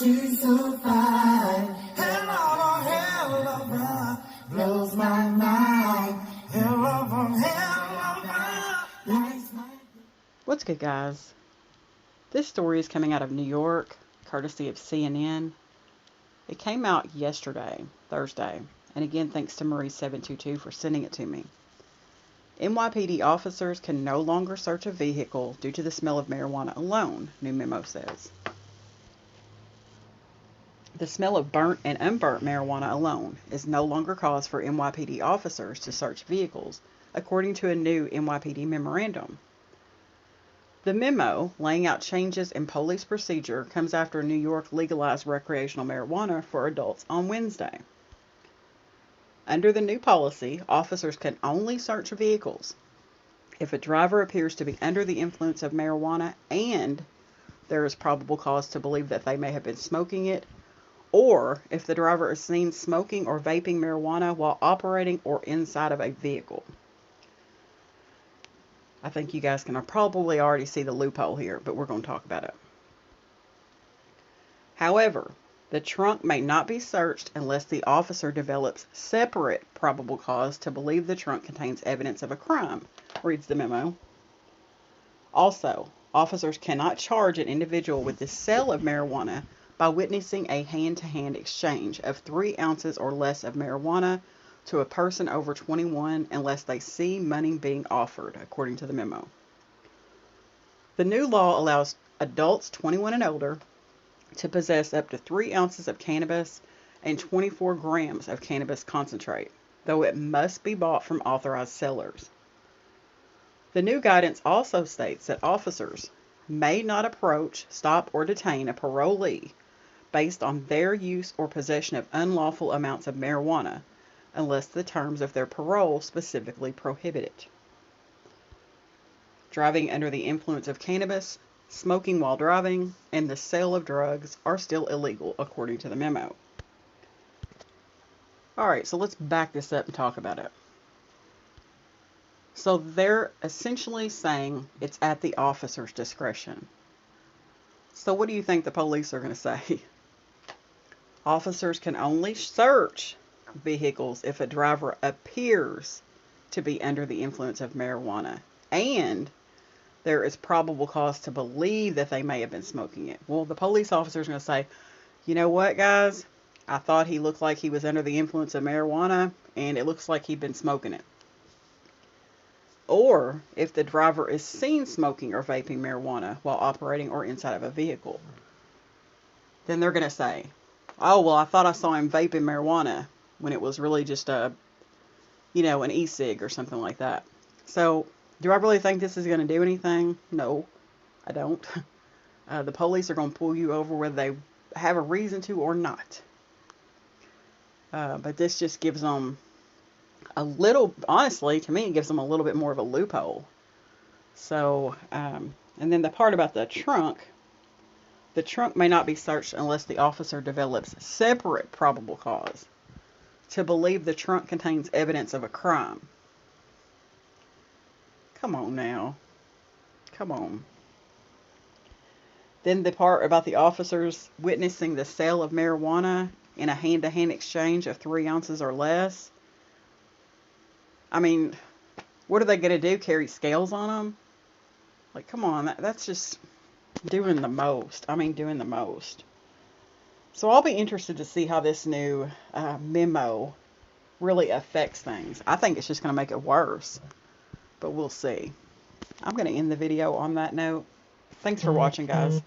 she's so fine. Hell of a ride, blows my mind. Hell of a ride, lights my... What's good, guys? This story is coming out of New York, courtesy of CNN. It came out yesterday, Thursday, and again, thanks to Marie722 for sending it to me. NYPD officers can no longer search a vehicle due to the smell of marijuana alone, new memo says. The smell of burnt and unburnt marijuana alone is no longer cause for NYPD officers to search vehicles, according to a new NYPD memorandum. The memo, laying out changes in police procedure, comes after New York legalized recreational marijuana for adults on Wednesday. Under the new policy, officers can only search vehicles if a driver appears to be under the influence of marijuana and there is probable cause to believe that they may have been smoking it, or if the driver is seen smoking or vaping marijuana while operating or inside of a vehicle. I think you guys can probably already see the loophole here, but we're going to talk about it. However, the trunk may not be searched unless the officer develops separate probable cause to believe the trunk contains evidence of a crime, reads the memo. Also, officers cannot charge an individual with the sale of marijuana by witnessing a hand-to-hand exchange of 3 ounces or less of marijuana to a person over 21 unless they see money being offered, according to the memo. The new law allows adults 21 and older to possess up to 3 ounces of cannabis and 24 grams of cannabis concentrate, though it must be bought from authorized sellers. The new guidance also states that officers may not approach, stop, or detain a parolee based on their use or possession of unlawful amounts of marijuana, unless the terms of their parole specifically prohibit it. Driving under the influence of cannabis, smoking while driving, and the sale of drugs are still illegal, according to the memo. Alright, so let's back this up and talk about it. So they're essentially saying it's at the officer's discretion. So what do you think the police are going to say? Officers can only search vehicles if a driver appears to be under the influence of marijuana and there is probable cause to believe that they may have been smoking it. Well, the police officer is going to say, you know what, guys? I thought he looked like he was under the influence of marijuana, and it looks like he'd been smoking it. Or if the driver is seen smoking or vaping marijuana while operating or inside of a vehicle, then they're going to say, oh, well, I thought I saw him vaping marijuana when it was really just an e-cig or something like that. So, do I really think this is going to do anything? No, I don't. The police are going to pull you over whether they have a reason to or not. But this just gives them a little, honestly, to me, it gives them a little bit more of a loophole. So, and then the part about the trunk may not be searched unless the officer develops separate probable cause to believe the trunk contains evidence of a crime. Come on now. Come on. Then the part about the officers witnessing the sale of marijuana in a hand-to-hand exchange of 3 ounces or less. I mean, what are they going to do? Carry scales on them? Like, come on. That's just doing the most. I mean, doing the most. So I'll be interested to see how this new memo really affects things. I think it's just going to make it worse. But we'll see. I'm going to end the video on that note. Thanks for watching, guys.